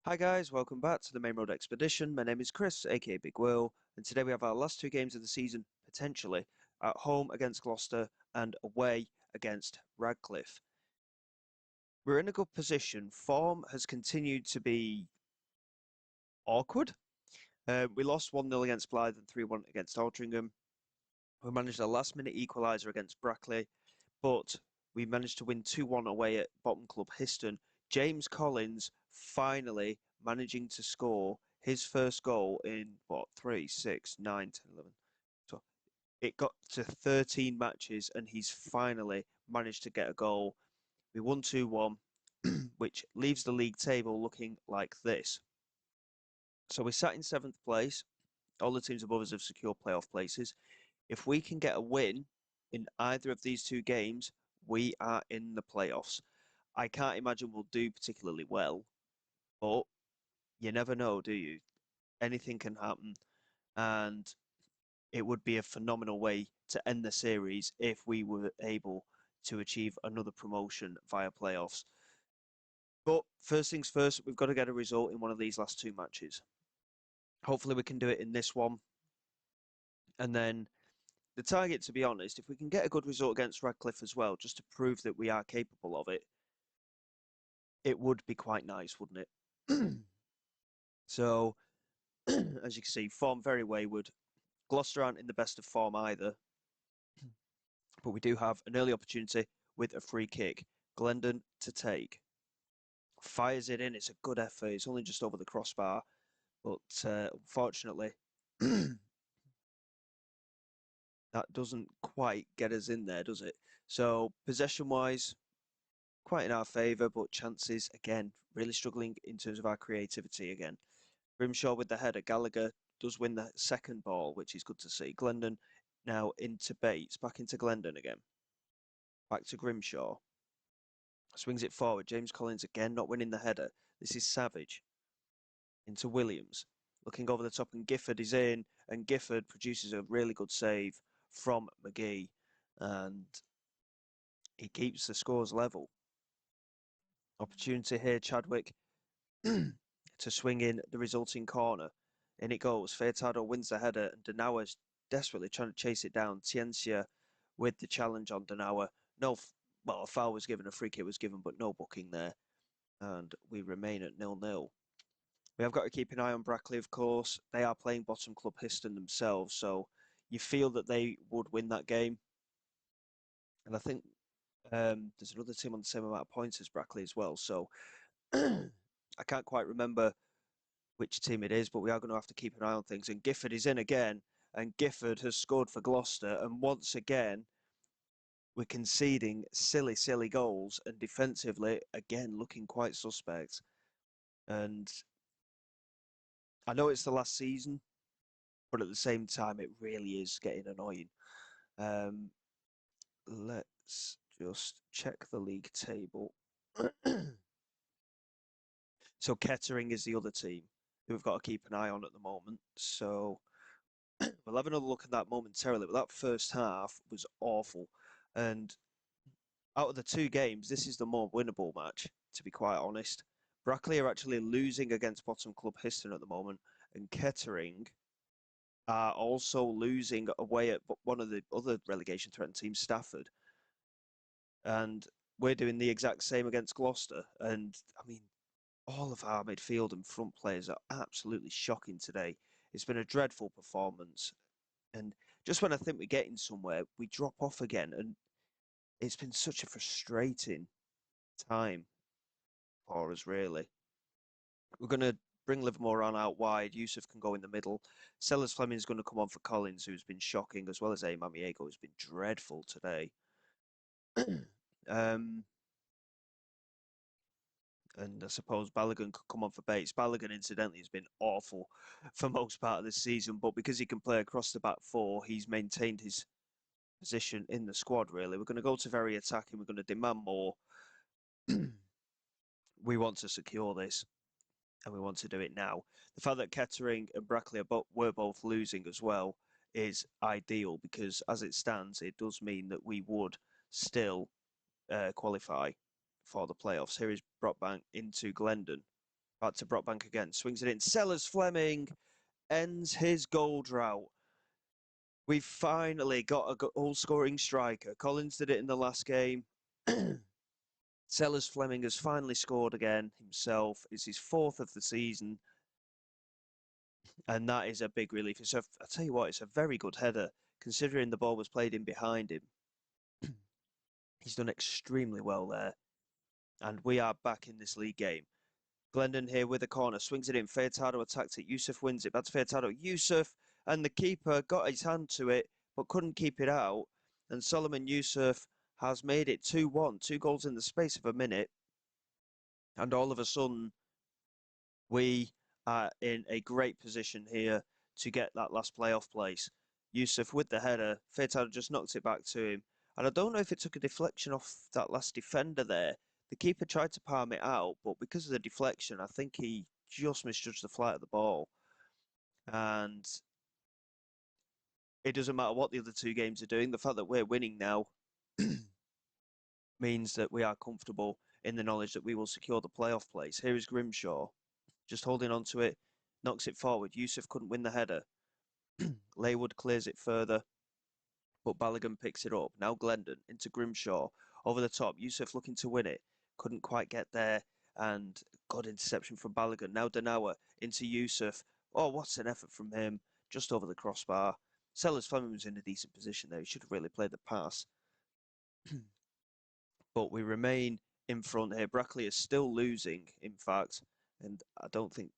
Hi guys, welcome back to the Main Road Expedition. My name is Chris, aka Big Will, and today we have our last two games of the season, potentially, at home against Gloucester and away against Radcliffe. We're in a good position. Form has continued to be awkward. We lost 1-0 against Blyth and 3-1 against Altrincham. We managed a last-minute equaliser against Brackley, but we managed to win 2-1 away at bottom club Histon. James Collins finally managing to score his first goal in, 3, 6, 9, 10, 11. So it got to 13 matches and he's finally managed to get a goal. We won 2-1, which leaves the league table looking like this. So we're sat in 7th place. All the teams above us have secured playoff places. If we can get a win in either of these two games, we are in the playoffs. I can't imagine we'll do particularly well, but you never know, do you? Anything can happen, and it would be a phenomenal way to end the series if we were able to achieve another promotion via playoffs. But first things first, we've got to get a result in one of these last two matches. Hopefully we can do it in this one. And then the target, to be honest, if we can get a good result against Radcliffe as well, just to prove that we are capable of it, it would be quite nice, wouldn't it? So, as you can see, form very wayward. Gloucester aren't in the best of form either, but we do have an early opportunity with a free kick. Glendon to take. Fires it in. It's a good effort. It's only just over the crossbar, but unfortunately, that doesn't quite get us in there, does it? So, possession-wise, quite in our favour, but chances, again, really struggling in terms of our creativity again. Grimshaw with the header. Gallagher does win the second ball, which is good to see. Glendon now into Bates. Back into Glendon again. Back to Grimshaw. Swings it forward. James Collins again not winning the header. This is savage. Into Williams. Looking over the top and Gifford is in. And Gifford produces a really good save from McGee. And he keeps the scores level. Opportunity here, Chadwick to swing in the resulting corner. In it goes. Furtado wins the header and Denawa's desperately trying to chase it down. Ciencia with the challenge on Denawa. No, well, a foul was given, a free kick was given, but no booking there. And we remain at 0-0. We have got to keep an eye on Brackley, of course. They are playing bottom club Histon themselves, so you feel that they would win that game. And I think there's another team on the same amount of points as Brackley as well. So I can't quite remember which team it is, but we are going to have to keep an eye on things. And Gifford is in again, and Gifford has scored for Gloucester. And once again, we're conceding silly, silly goals, and defensively, again, looking quite suspect. And I know it's the last season, but at the same time, it really is getting annoying. Um, let's just check the league table. So Kettering is the other team who we've got to keep an eye on at the moment. So we'll have another look at that momentarily. But that first half was awful. And out of the two games, this is the more winnable match, to be quite honest. Brackley are actually losing against bottom club Histon at the moment. And Kettering are also losing away at one of the other relegation threatened teams, Stafford. And we're doing the exact same against Gloucester. And I mean, all of our midfield and front players are absolutely shocking today. It's been a dreadful performance. And just when I think we're getting somewhere, we drop off again. And it's been such a frustrating time for us, really. We're going to bring Livermore on out wide. Yusuf can go in the middle. Sellers Fleming's going to come on for Collins, who's been shocking, as well as Amamiego, who's been dreadful today. um, and I suppose Balogun could come on for Bates. Balogun, incidentally, has been awful for most part of this season, but because he can play across the back four, he's maintained his position in the squad, really. We're going to go to very attacking. We're going to demand more. We want to secure this, and we want to do it now. The fact that Kettering and Brackley were both losing as well is ideal because, as it stands, it does mean that we would still qualify for the playoffs. Here is Brockbank into Glendon. Back to Brockbank again. Swings it in. Sellers Fleming ends his goal drought. We've finally got a goal-scoring striker. Collins did it in the last game. Sellers Fleming has finally scored again himself. It's his 4th of the season. And that is a big relief. So I tell you what, it's a very good header, considering the ball was played in behind him. He's done extremely well there. And we are back in this league game. Glendon here with a corner, swings it in. Furtado attacked it. Yusuf wins it. That's Furtado. Yusuf, and the keeper got his hand to it, but couldn't keep it out. And Solomon Yusuf has made it 2-1, 2 goals in the space of a minute. And all of a sudden, we are in a great position here to get that last playoff place. Yusuf with the header. Furtado just knocked it back to him. And I don't know if it took a deflection off that last defender there. The keeper tried to palm it out, but because of the deflection, I think he just misjudged the flight of the ball. And it doesn't matter what the other 2 games are doing. The fact that we're winning now means that we are comfortable in the knowledge that we will secure the playoff place. Here is Grimshaw, just holding on to it, knocks it forward. Yusuf couldn't win the header. Leywood clears it further, but Balogun picks it up. Now Glendon into Grimshaw, over the top. Yusuf looking to win it, couldn't quite get there, and good interception from Balogun. Now Danawa into Yusuf. Oh, what's an effort from him, just over the crossbar. Sellers Fleming was in a decent position there. He should have really played the pass. But we remain in front here. Brackley is still losing, in fact, and I don't think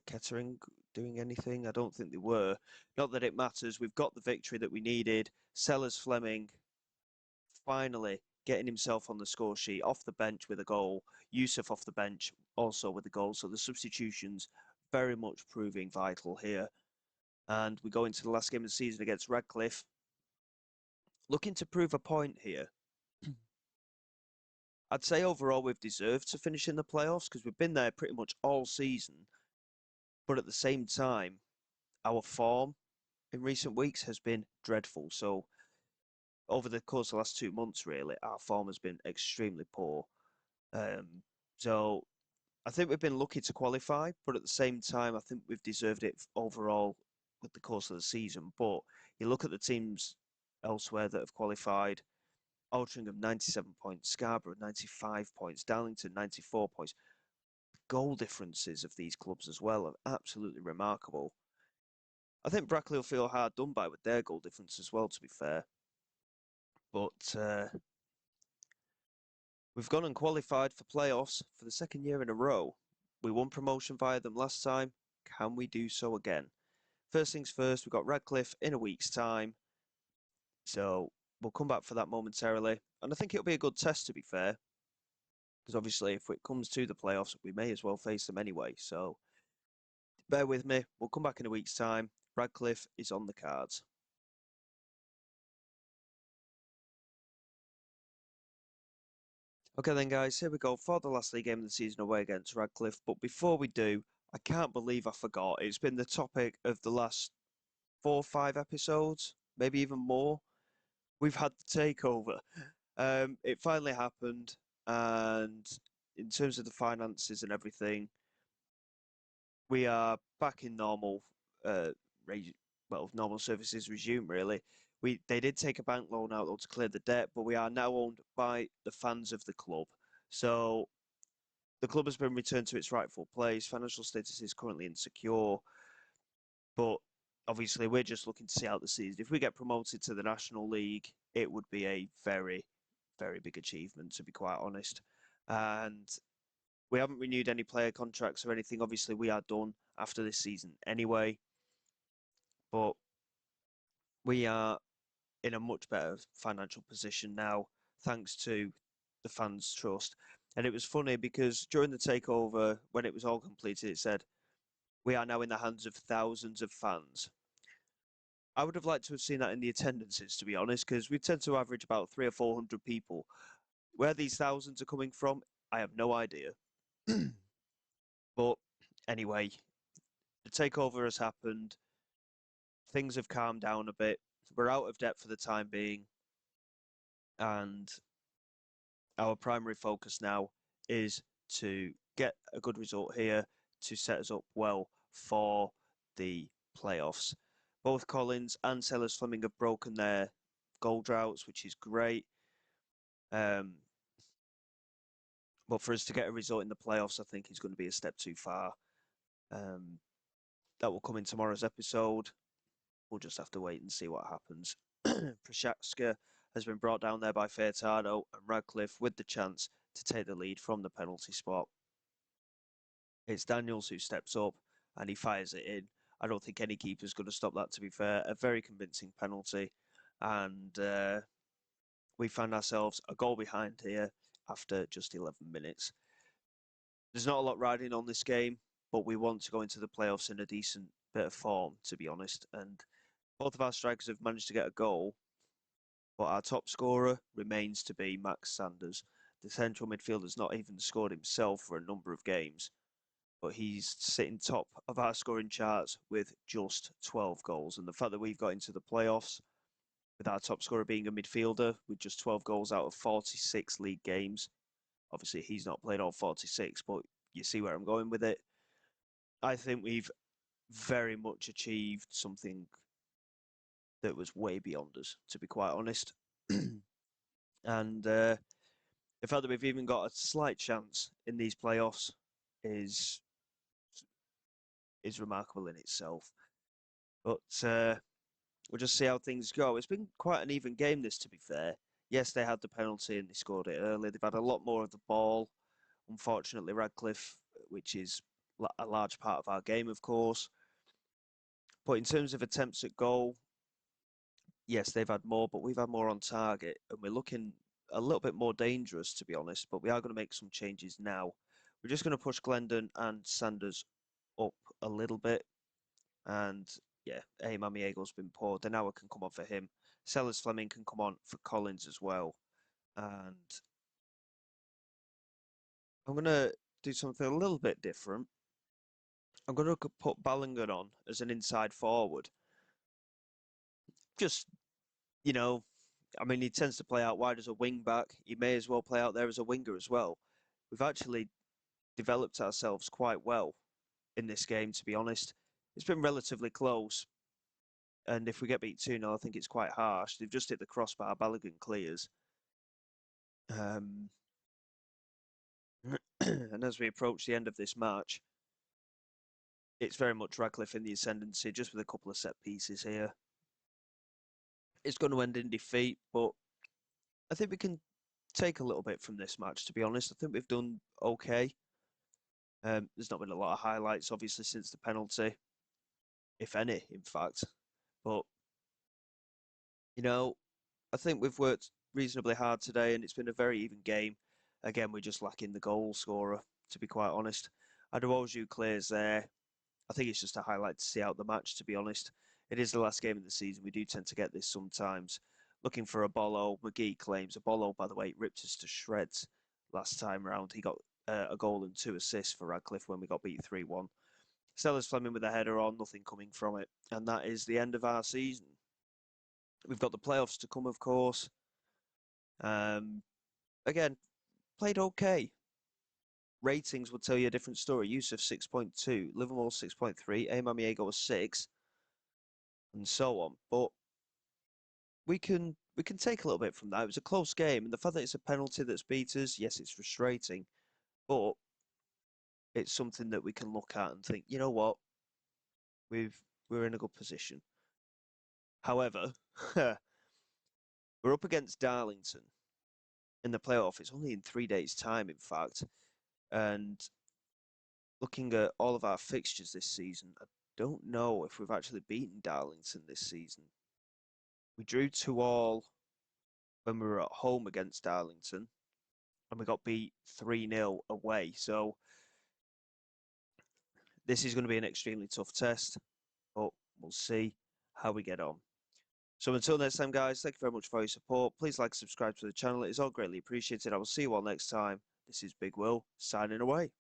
Kettering doing anything. I don't think they were. Not that it matters. We've got the victory that we needed. Sellers Fleming finally getting himself on the score sheet, off the bench with a goal. Yusuf off the bench also with a goal. So the substitutions very much proving vital here. And we go into the last game of the season against Radcliffe. Looking to prove a point here. I'd say overall we've deserved to finish in the playoffs because we've been there pretty much all season. But at the same time, our form in recent weeks has been dreadful. So over the course of the last 2 months, really, our form has been extremely poor. So I think we've been lucky to qualify, but at the same time, I think we've deserved it overall with the course of the season. But you look at the teams elsewhere that have qualified. Altrincham 97 points, Scarborough 95 points, Darlington 94 points. Goal differences of these clubs as well are absolutely remarkable. I think Brackley will feel hard done by with their goal difference as well, to be fair. But we've gone and qualified for playoffs for the 2nd year in a row. We won promotion via them last time. Can we do so again? First things first, we've got Radcliffe in a week's time. So we'll come back for that momentarily. And I think it'll be a good test, to be fair. Because obviously, if it comes to the playoffs, we may as well face them anyway. So bear with me. We'll come back in a week's time. Radcliffe is on the cards. Okay then, guys, here we go for the last league game of the season away against Radcliffe. But before we do, I can't believe I forgot. It's been the topic of the last 4 or 5 episodes, maybe even more. We've had the takeover. It finally happened, and in terms of the finances and everything, we are back in normal, normal services resume, really. They did take a bank loan out though to clear the debt, but we are now owned by the fans of the club. So the club has been returned to its rightful place. Financial status is currently insecure, but obviously we're just looking to see out the season. If we get promoted to the National League, it would be a very, very big achievement, to be quite honest. And we haven't renewed any player contracts or anything. Obviously, we are done after this season anyway. But we are in a much better financial position now, thanks to the fans' trust. And it was funny because during the takeover, when it was all completed, it said, "We are now in the hands of thousands of fans." I would have liked to have seen that in the attendances, to be honest, because we tend to average about 300 or 400 people. Where these thousands are coming from, I have no idea. But anyway, the takeover has happened. Things have calmed down a bit. We're out of debt for the time being. And our primary focus now is to get a good result here to set us up well for the playoffs. Both Collins and Sellers Fleming have broken their goal droughts, which is great. But for us to get a result in the playoffs, I think is going to be a step too far. That will come in tomorrow's episode. We'll just have to wait and see what happens. Prochaska has been brought down there by Furtado and Radcliffe with the chance to take the lead from the penalty spot. It's Daniels who steps up and he fires it in. I don't think any keeper's going to stop that, to be fair. A very convincing penalty. And we found ourselves a goal behind here after just 11 minutes. There's not a lot riding on this game, but we want to go into the playoffs in a decent bit of form, to be honest. And both of our strikers have managed to get a goal, but our top scorer remains to be Max Sanders. The central midfielder's not even scored himself for a number of games, but he's sitting top of our scoring charts with just 12 goals. And the fact that we've got into the playoffs with our top scorer being a midfielder with just 12 goals out of 46 league games. Obviously, he's not played all 46, but you see where I'm going with it. I think we've very much achieved something that was way beyond us, to be quite honest. And the fact that we've even got a slight chance in these playoffs is remarkable in itself. But we'll just see how things go. It's been quite an even game, this, to be fair. Yes, they had the penalty and they scored it early. They've had a lot more of the ball. Unfortunately, Radcliffe, which is a large part of our game, of course. But in terms of attempts at goal, yes, they've had more, but we've had more on target. And we're looking a little bit more dangerous, to be honest. But we are going to make some changes now. We're just going to push Glendon and Sanders up a little bit. And yeah, Mamiego's been poor. Denawa can come on for him. Sellers Fleming can come on for Collins as well. And I'm going to do something a little bit different. I'm going to put Ballinger on as an inside forward. Just, you know, I mean, he tends to play out wide as a wing back. He may as well play out there as a winger as well. We've actually developed ourselves quite well in this game, to be honest. It's been relatively close. And if we get beat 2-0, I think it's quite harsh. They've just hit the crossbar. Balogun clears. And as we approach the end of this match, it's very much Radcliffe in the ascendancy, just with a couple of set pieces here. It's going to end in defeat, but I think we can take a little bit from this match, to be honest. I think we've done okay. There's not been a lot of highlights, obviously, since the penalty, if any, in fact. But, you know, I think we've worked reasonably hard today, and it's been a very even game. Again, we're just lacking the goal scorer, to be quite honest. Adewoju clears there. I think it's just a highlight to see out the match, to be honest. It is the last game of the season. We do tend to get this sometimes. Looking for a Bolo. McGee claims. A Bolo, by the way, ripped us to shreds last time round. He got a goal and 2 assists for Radcliffe when we got beat 3-1. Sellers Fleming with a header on, nothing coming from it. And that is the end of our season. We've got the playoffs to come, of course. Again, played okay. Ratings will tell you a different story. Yusuf 6.2, Livermore 6.3, Mamiego was 6, and so on. But we can take a little bit from that. It was a close game, and the fact that it's a penalty that's beat us, yes, it's frustrating, but it's something that we can look at and think, you know what, we're in a good position. However, we're up against Darlington in the playoff. It's only in 3 days' time, in fact, and looking at all of our fixtures this season, I don't know if we've actually beaten Darlington this season. We drew 2-2 when we were at home against Darlington, and we got beat 3-0 away. So this is going to be an extremely tough test, but we'll see how we get on. So until next time, guys, thank you very much for your support. Please like, subscribe to the channel. It is all greatly appreciated. I will see you all next time. This is Big Will, signing away.